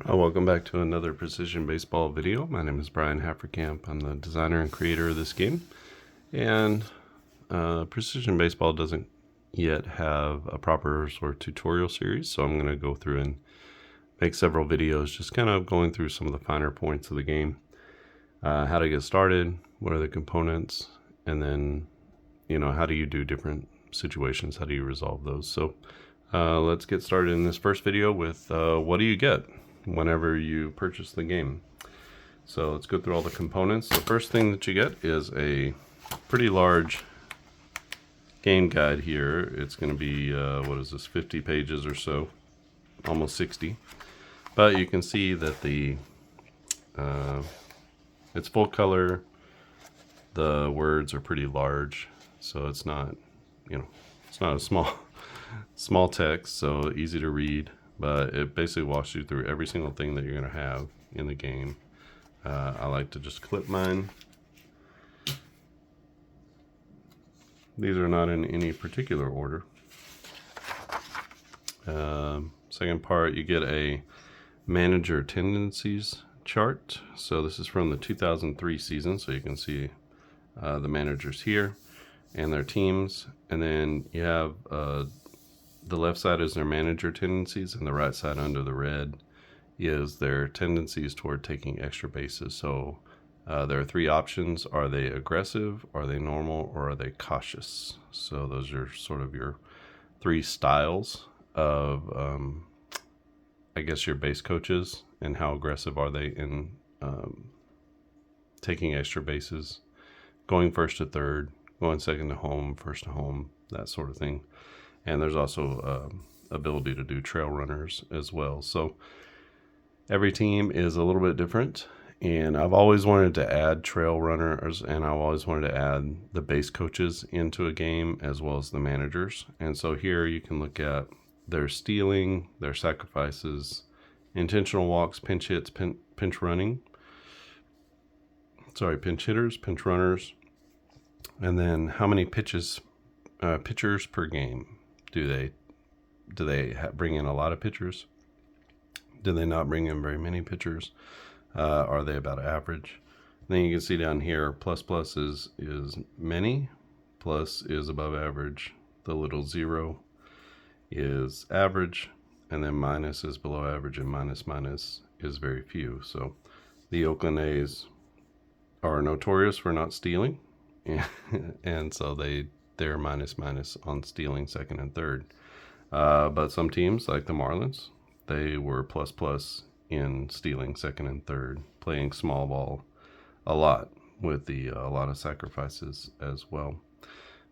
Welcome back to another Precision Baseball video. My name is Brian Hafferkamp. I'm the designer and creator of this game. And Precision Baseball doesn't yet have a proper sort of tutorial series, so I'm going to go through and make several videos just kind of going through some of the finer points of the game. How to get started, what are the components, and then, how do you do different situations? How do you resolve those? So let's get started in this first video with what do you get whenever you purchase the game. So let's go through all the components. The first thing that you get is a pretty large game guide here. It's going to be, 50 pages or so, almost 60. But you can see that it's full color. The words are pretty large, so it's not, it's not a small text, so easy to read. But it basically walks you through every single thing that you're going to have in the game. I like to just clip mine. These are not in any particular order. Second part, you get a manager tendencies chart. So this is from the 2003 season, so you can see the managers here and their teams. And then you have the left side is their manager tendencies, and the right side under the red is their tendencies toward taking extra bases. So there are three options. Are they aggressive, are they normal, or are they cautious? So those are sort of your three styles of, I guess, your base coaches, and how aggressive are they in taking extra bases, going first to third, going second to home, first to home, that sort of thing. And there's also ability to do trail runners as well. So every team is a little bit different. And I've always wanted to add trail runners, and I've always wanted to add the base coaches into a game as well as the managers. And so here you can look at their stealing, their sacrifices, intentional walks, pinch hits, pinch running. Pinch hitters, pinch runners. And then how many pitchers per game. Do they bring in a lot of pitchers? Do they not bring in very many pitchers? Are they about average? Then you can see down here, plus is many, plus is above average. The little zero is average, and then minus is below average, and minus is very few. So the Oakland A's are notorious for not stealing, and so they're minus on stealing second and third. But some teams, like the Marlins, they were plus in stealing second and third, playing small ball a lot with a lot of sacrifices as well.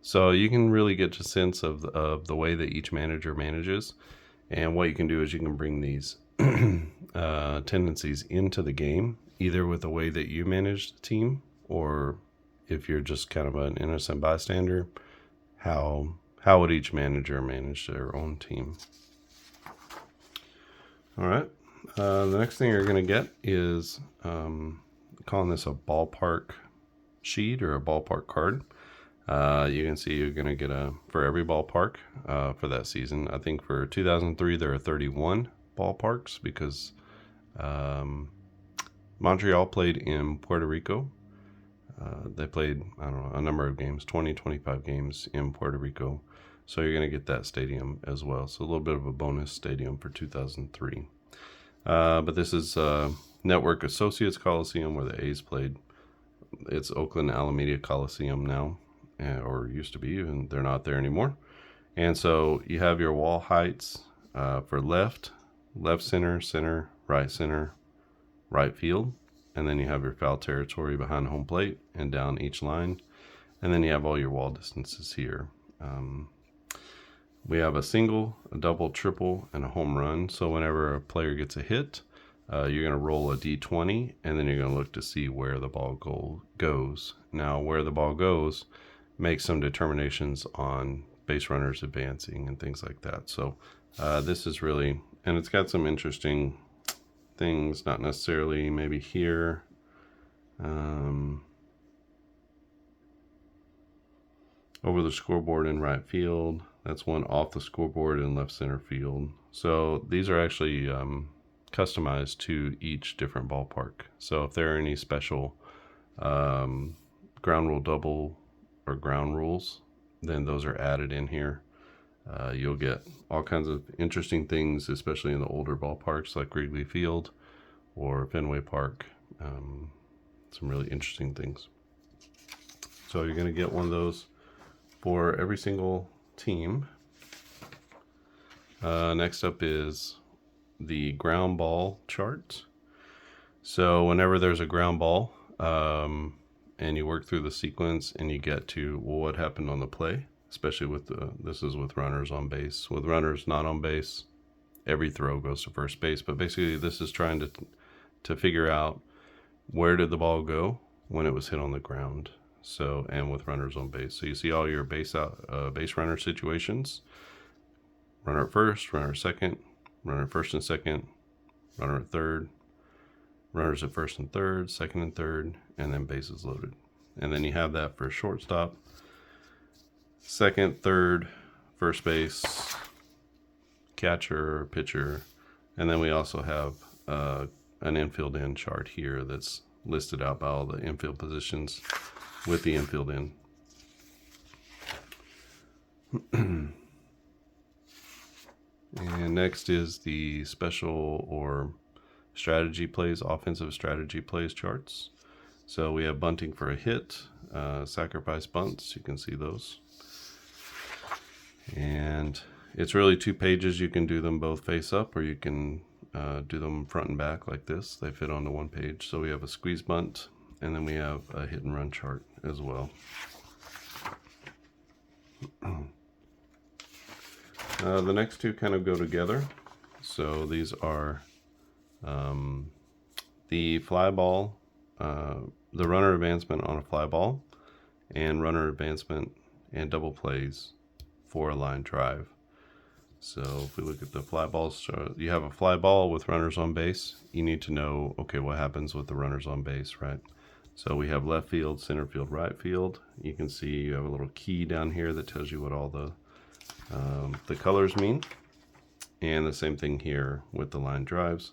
So you can really get a sense of the way that each manager manages. And what you can do is you can bring these tendencies into the game, either with the way that you manage the team, or if you're just kind of an innocent bystander, how would each manager manage their own team? All right. The next thing you're going to get is calling this a ballpark sheet or a ballpark card. You can see you're going to get for every ballpark for that season. I think for 2003 there are 31 ballparks because Montreal played in Puerto Rico. They played, a number of games, 20, 25 games in Puerto Rico. So you're going to get that stadium as well. So a little bit of a bonus stadium for 2003. But this is Network Associates Coliseum where the A's played. It's Oakland Alameda Coliseum now, or used to be, and they're not there anymore. And so you have your wall heights for left center, right field. And then you have your foul territory behind home plate and down each line. And then you have all your wall distances here. We have a single, a double, triple, and a home run. So whenever a player gets a hit, you're going to roll a d20, and then you're going to look to see where the ball goes. Now, where the ball goes makes some determinations on base runners advancing and things like that. So this is really, and it's got some interesting things, not necessarily maybe here. Over the scoreboard in right field. That's one off the scoreboard in left center field. So these are actually customized to each different ballpark. So if there are any special ground rule double or ground rules, then those are added in here. You'll get all kinds of interesting things, especially in the older ballparks like Wrigley Field or Fenway Park. Some really interesting things. So you're going to get one of those for every single team. Next up is the ground ball chart. So whenever there's a ground ball, and you work through the sequence and you get to, well, what happened on the play, especially with this is with runners on base. With runners not on base, every throw goes to first base. But basically, this is trying to figure out where did the ball go when it was hit on the ground. So, and with runners on base, so you see all your base runner situations: runner at first, runner at second, runner at first and second, runner at third, runners at first and third, second and third, and then bases loaded. And then you have that for shortstop, second, third, first base, catcher, pitcher, and then we also have an infield in chart here that's listed out by all the infield positions with the infield in. And next is the special or strategy plays, offensive strategy plays charts. So we have bunting for a hit, sacrifice bunts, you can see those. And it's really 2 pages. You can do them both face up, or you can do them front and back like this. They fit onto 1 page. So we have a squeeze bunt, and then we have a hit and run chart as well. The next 2 kind of go together. So these are the fly ball, the runner advancement on a fly ball, and runner advancement and double plays for a line drive. So if we look at the fly balls, so you have a fly ball with runners on base. You need to know, okay, what happens with the runners on base, right? So we have left field, center field, right field. You can see you have a little key down here that tells you what all the colors mean. And the same thing here with the line drives.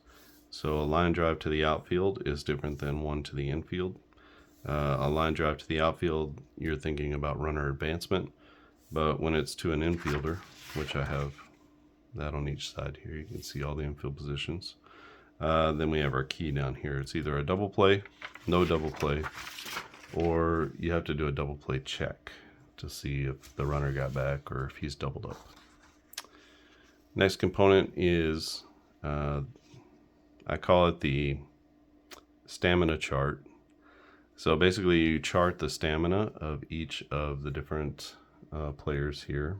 So a line drive to the outfield is different than one to the infield. A line drive to the outfield, you're thinking about runner advancement. But when it's to an infielder, which I have that on each side here, you can see all the infield positions. Then we have our key down here. It's either a double play, no double play, or you have to do a double play check to see if the runner got back or if he's doubled up. Next component is, I call it the stamina chart. So basically you chart the stamina of each of the different players here.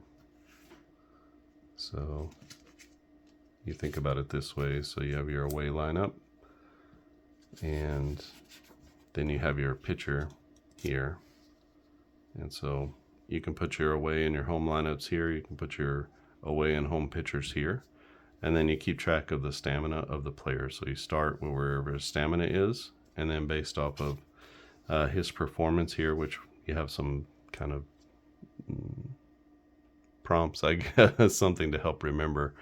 So you think about it this way. So you have your away lineup, and then you have your pitcher here. And so you can put your away and your home lineups here. You can put your away and home pitchers here. And then you keep track of the stamina of the player. So you start wherever his stamina is, and then based off of his performance here, which you have some kind of prompts, I guess, something to help remember.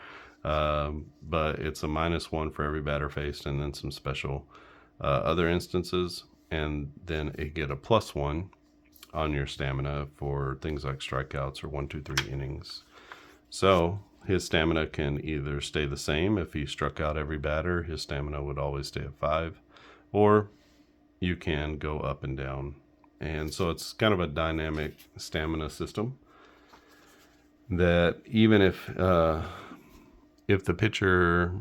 But it's a -1 for every batter faced, and then some special other instances. And then it get a +1 on your stamina for things like strikeouts or 1, 2, 3 innings. So his stamina can either stay the same. If he struck out every batter, his stamina would always stay at 5, or you can go up and down. And so it's kind of a dynamic stamina system that even if the pitcher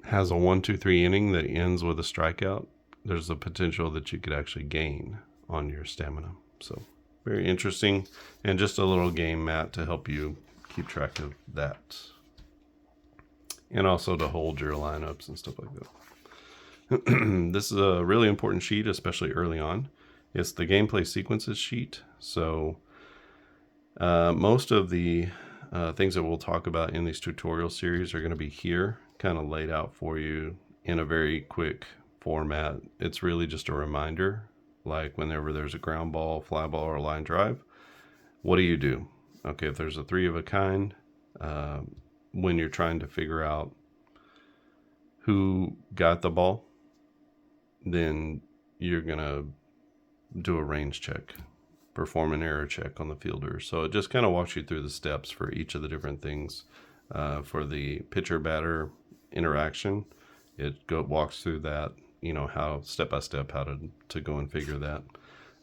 has a 1, 2, 3 inning that ends with a strikeout, there's a potential that you could actually gain on your stamina. So very interesting, and just a little game mat to help you keep track of that, and also to hold your lineups and stuff like that. This is a really important sheet, especially early on. It's the gameplay sequences sheet. So most of the things that we'll talk about in these tutorial series are going to be here, kind of laid out for you in a very quick format. It's really just a reminder, like whenever there's a ground ball, fly ball, or a line drive, what do you do? Okay, if there's a 3 of a kind, when you're trying to figure out who got the ball, then you're going to do a range check, perform an error check on the fielder. So it just kind of walks you through the steps for each of the different things. For the pitcher-batter interaction, it walks through that, how step by step how to go and figure that.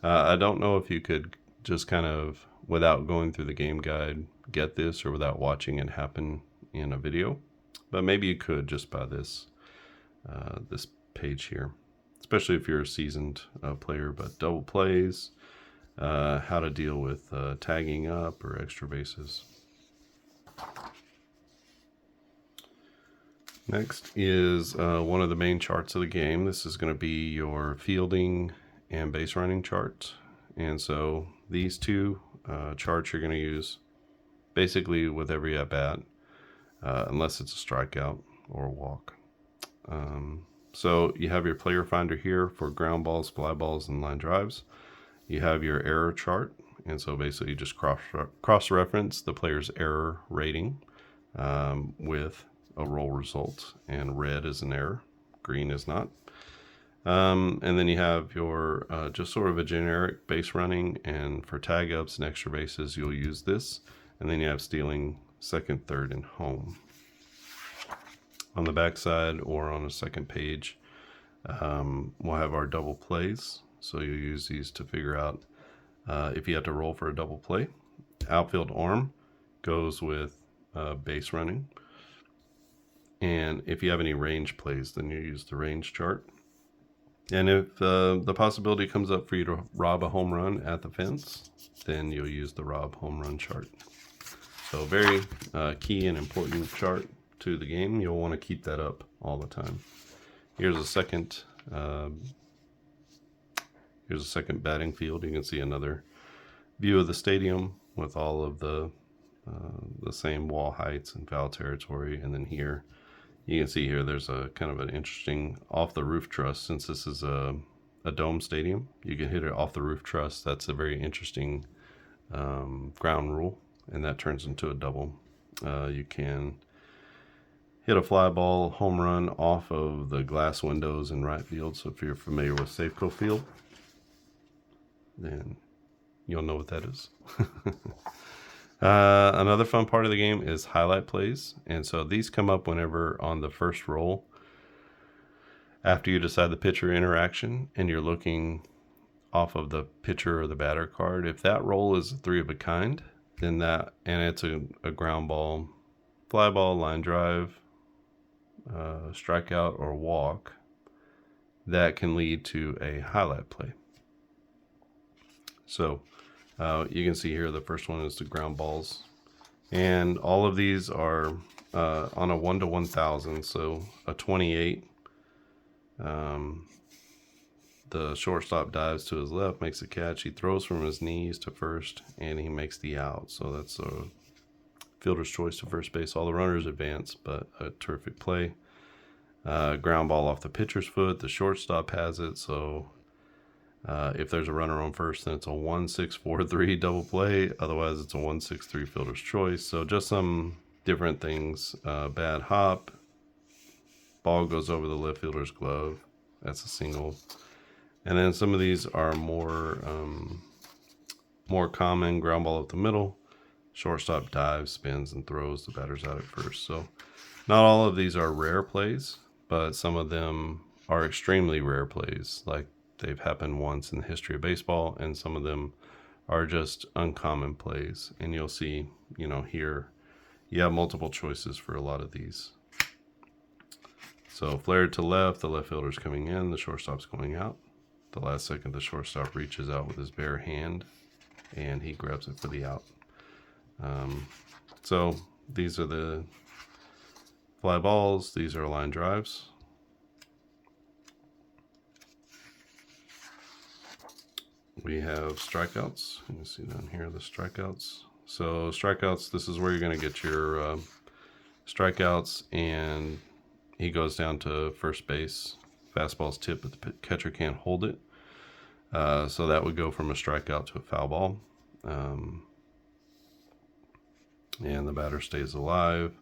I don't know if you could just kind of, without going through the game guide, get this, or without watching it happen in a video, but maybe you could just by this this page here, especially if you're a seasoned player. But double plays, how to deal with tagging up or extra bases. Next is one of the main charts of the game. This is going to be your fielding and base running chart. And so these two charts you're going to use basically with every at bat, unless it's a strikeout or a walk. So you have your player finder here for ground balls, fly balls, and line drives. You have your error chart, and so basically you just cross-reference the player's error rating with a roll result, and red is an error, green is not. And then you have your just sort of a generic base running, and for tag ups and extra bases you'll use this. And then you have stealing, second, third, and home. On the back side or on a second page, we'll have our double plays. So you'll use these to figure out if you have to roll for a double play. Outfield arm goes with base running. And if you have any range plays, then you use the range chart. And if the possibility comes up for you to rob a home run at the fence, then you'll use the rob home run chart. So very key and important chart to the game. You'll want to keep that up all the time. Here's a second batting field. You can see another view of the stadium with all of the same wall heights and foul territory. And then here you can see here there's a kind of an interesting off the roof truss. Since this is a dome stadium, you can hit it off the roof truss. That's a very interesting ground rule, and that turns into a double. You can hit a fly ball home run off of the glass windows in right field. So if you're familiar with Safeco Field, then you'll know what that is. Another fun part of the game is highlight plays. And so these come up whenever on the first roll, after you decide the pitcher interaction and you're looking off of the pitcher or the batter card. If that roll is a 3 of a kind, then that, and it's a ground ball, fly ball, line drive, strikeout, or walk, that can lead to a highlight play. So you can see here the first one is the ground balls, and all of these are on a 1 to 1,000. So a 28, the shortstop dives to his left, makes a catch. He throws from his knees to first, and he makes the out. So that's a fielder's choice to first base. All the runners advance, but a terrific play. Ground ball off the pitcher's foot. The shortstop has it. So if there's a runner on first, then it's a 1-6-4-3 double play. Otherwise, it's a 1-6-3 fielder's choice. So just some different things. Bad hop. Ball goes over the left fielder's glove. That's a single. And then some of these are more common. Ground ball up the middle. Shortstop dives, spins, and throws. The batter's out at first. So not all of these are rare plays, but some of them are extremely rare plays. Like they've happened once in the history of baseball, and some of them are just uncommon plays. And you'll see, here you have multiple choices for a lot of these. So flared to left, the left fielder's coming in, the shortstop's going out. The last second, the shortstop reaches out with his bare hand, and he grabs it for the out. So these are the fly balls. These are line drives. We have strikeouts. You can see down here the strikeouts. So strikeouts, this is where you're going to get your strikeouts, and he goes down to first base. Fastball's tipped, but the catcher can't hold it. So that would go from a strikeout to a foul ball. And the batter stays alive.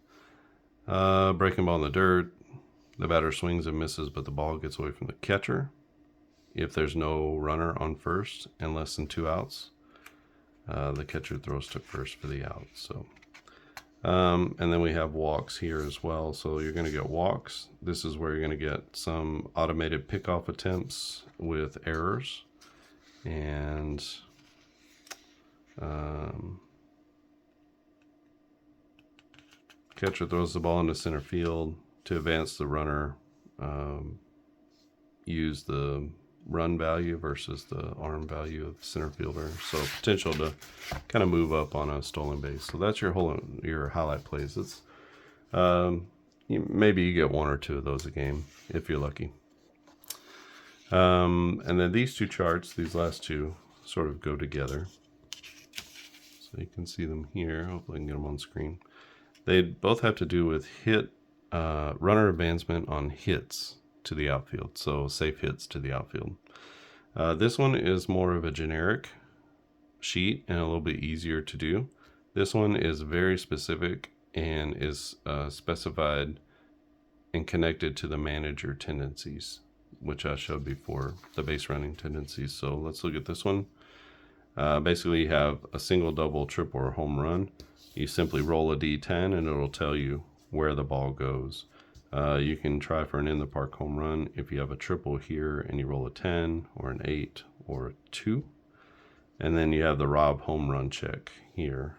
Breaking ball in the dirt. The batter swings and misses, but the ball gets away from the catcher. If there's no runner on first and less than 2 outs, the catcher throws to first for the out. So, and then we have walks here as well. So you're going to get walks. This is where you're going to get some automated pickoff attempts with errors. And catcher throws the ball into center field. To advance the runner, use the run value versus the arm value of the center fielder. So potential to kind of move up on a stolen base. So that's your highlight plays. It's maybe you get 1 or 2 of those a game if you're lucky. And then these 2 charts, these last 2, sort of go together. So you can see them here. Hopefully I can get them on screen. They both have to do with runner advancement on hits to the outfield, so safe hits to the outfield. This one is more of a generic sheet and a little bit easier to do. This one is very specific and is specified and connected to the manager tendencies, which I showed before, the base running tendencies. So let's look at this one. Basically you have a single, double, triple, or home run. You simply roll a D10 and it'll tell you where the ball goes. You can try for an in the park home run if you have a triple here and you roll a 10 or an 8 or a 2. And then you have the Rob home run check here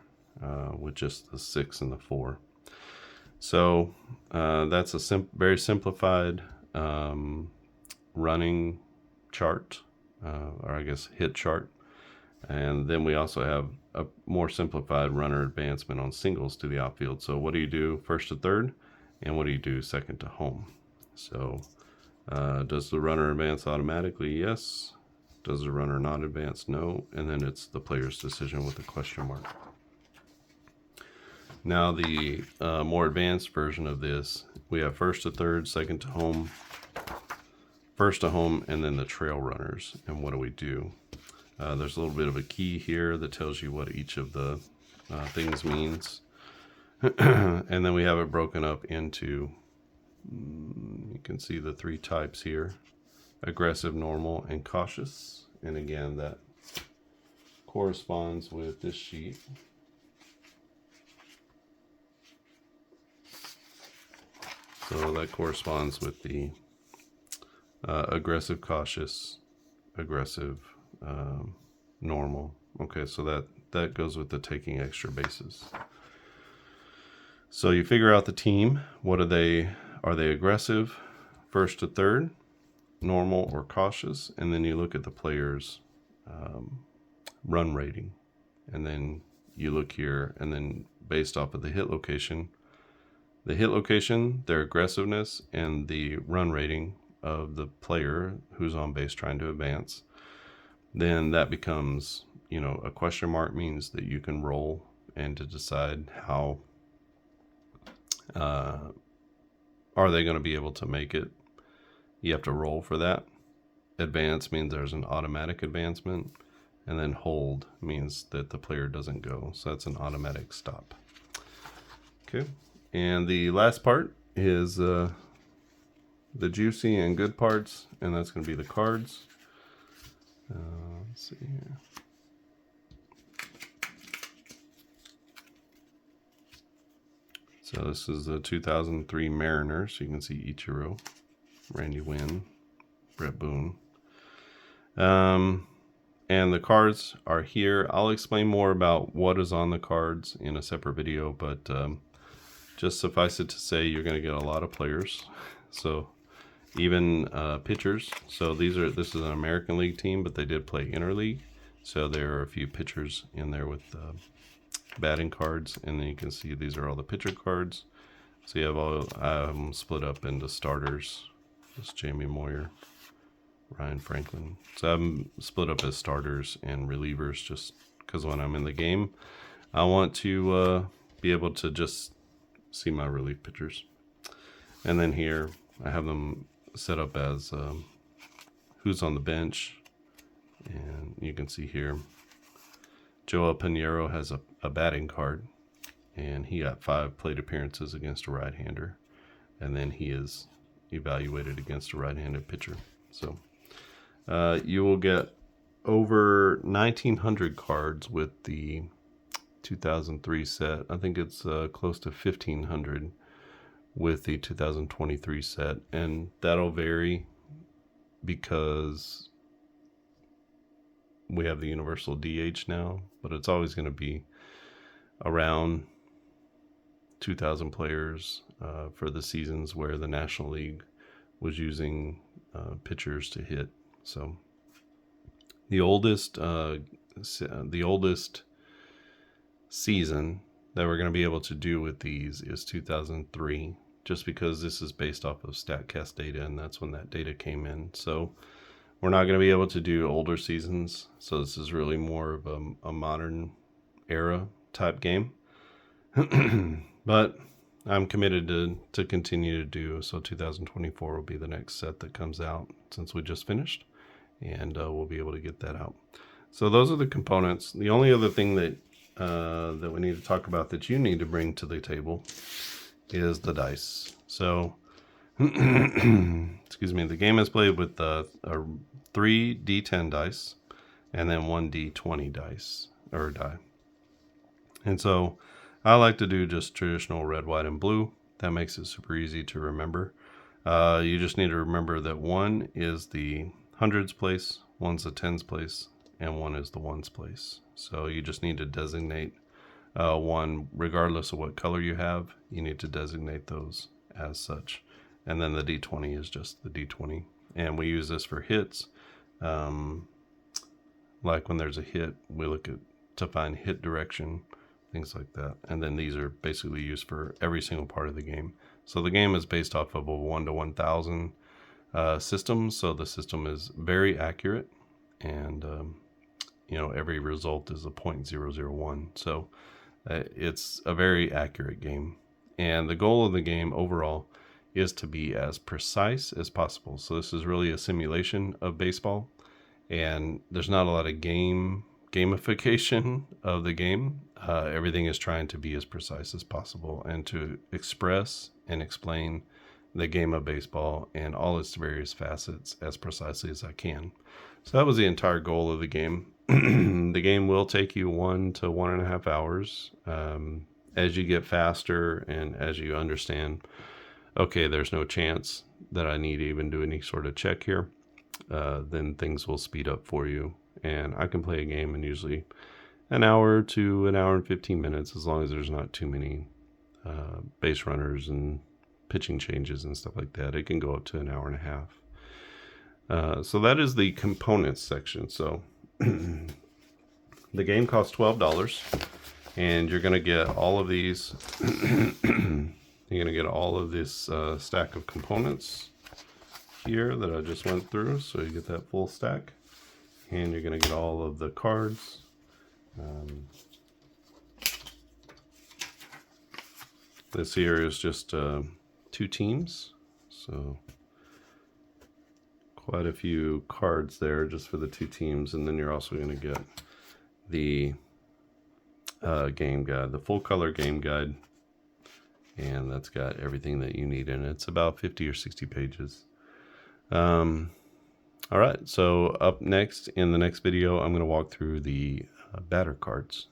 with just the 6 and the 4. So that's a very simplified running chart, or I guess hit chart. And then we also have a more simplified runner advancement on singles to the outfield. So what do you do first to third? And what do you do second to home? So does the runner advance automatically? Yes. Does the runner not advance? No. And then it's the player's decision with a question mark. Now the more advanced version of this, we have first to third, second to home, first to home, and then the trail runners. And what do we do? There's a little bit of a key here that tells you what each of the things means. And then we have it broken up into, you can see the 3 types here: aggressive, normal, and cautious. And again, that corresponds with this sheet. So that corresponds with the aggressive, cautious, aggressive, normal. Okay, so that goes with the taking extra bases. So you figure out the team. What are they? Are they aggressive, first to third, normal, or cautious? And then you look at the player's run rating. And then you look here, and then based off of the hit location, their aggressiveness, and the run rating of the player who's on base trying to advance, then that becomes, a question mark means that you can roll and to decide how are they going to be able to make it. You have to roll for that. Advance means there's an automatic advancement, and then hold means that the player doesn't go. So that's an automatic stop. Okay, and the last part is the juicy and good parts, and that's going to be the cards. Let's see here. So this is the 2003 Mariners. You can see Ichiro, Randy Winn, Brett Boone. And the cards are here. I'll explain more about what is on the cards in a separate video, but just suffice it to say you're going to get a lot of players. So even pitchers. So this is an American League team, but they did play interleague. So there are a few pitchers in there with batting cards, and then you can see these are all the pitcher cards. So you have all split up into starters. This Jamie Moyer, Ryan Franklin. So I'm split up as starters and relievers, just because when I'm in the game, I want to be able to just see my relief pitchers. And then here I have them set up as who's on the bench, and you can see here Joel Pinheiro has a batting card, and he got 5 plate appearances against a right-hander, and then he is, evaluated against a right-handed pitcher. So you will get over 1,900 cards with the 2003 set. I think it's close to 1,500 with the 2023 set, and that'll vary because we have the universal DH now, but it's always going to be around 2,000 players for the seasons where the National League was using pitchers to hit. So the oldest season that we're going to be able to do with these is 2003, just because this is based off of StatCast data, and that's when that data came in. So we're not going to be able to do older seasons. So this is really more of a modern era type game. But I'm committed to continue to do. So 2024 will be the next set that comes out since we just finished, and we'll be able to get that out. So those are the components. The only other thing that we need to talk about that you need to bring to the table is the dice. So excuse me, the game is played with 3 D10 dice and then 1 D20 dice or die. And so I like to do just traditional red, white, and blue. That makes it super easy to remember. You just need to remember that 1 is the hundreds place, 1's the tens place, and 1 is the ones place. So you just need to designate 1 regardless of what color you have. You need to designate those as such. And then the D20 is just the D20. And we use this for hits. Like when there's a hit, we look to find hit direction, things like that. And then these are basically used for every single part of the game. So the game is based off of a 1 to 1,000 system. So the system is very accurate, and every result is a 0.001. So it's a very accurate game. And the goal of the game overall is to be as precise as possible. So this is really a simulation of baseball, and there's not a lot of gamification of the game. Everything is trying to be as precise as possible and to express and explain the game of baseball and all its various facets as precisely as I can. So that was the entire goal of the game. The game will take you 1 to 1.5 hours. As you get faster and as you understand, okay, there's no chance that I need to even do any sort of check here, then things will speed up for you. And I can play a game in usually an hour to an hour and 15 minutes, as long as there's not too many base runners and pitching changes and stuff like that. It can go up to an hour and a half. So that is the components section. So the game costs $12, and you're going to get all of these. You're going to get all of this stack of components here that I just went through. So you get that full stack, and you're going to get all of the cards. This here is just 2 teams. So quite a few cards there just for the 2 teams. And then you're also going to get the game guide, the full color game guide. And that's got everything that you need in it. It's about 50 or 60 pages. All right, so up next, in the next video, I'm going to walk through the batter cards.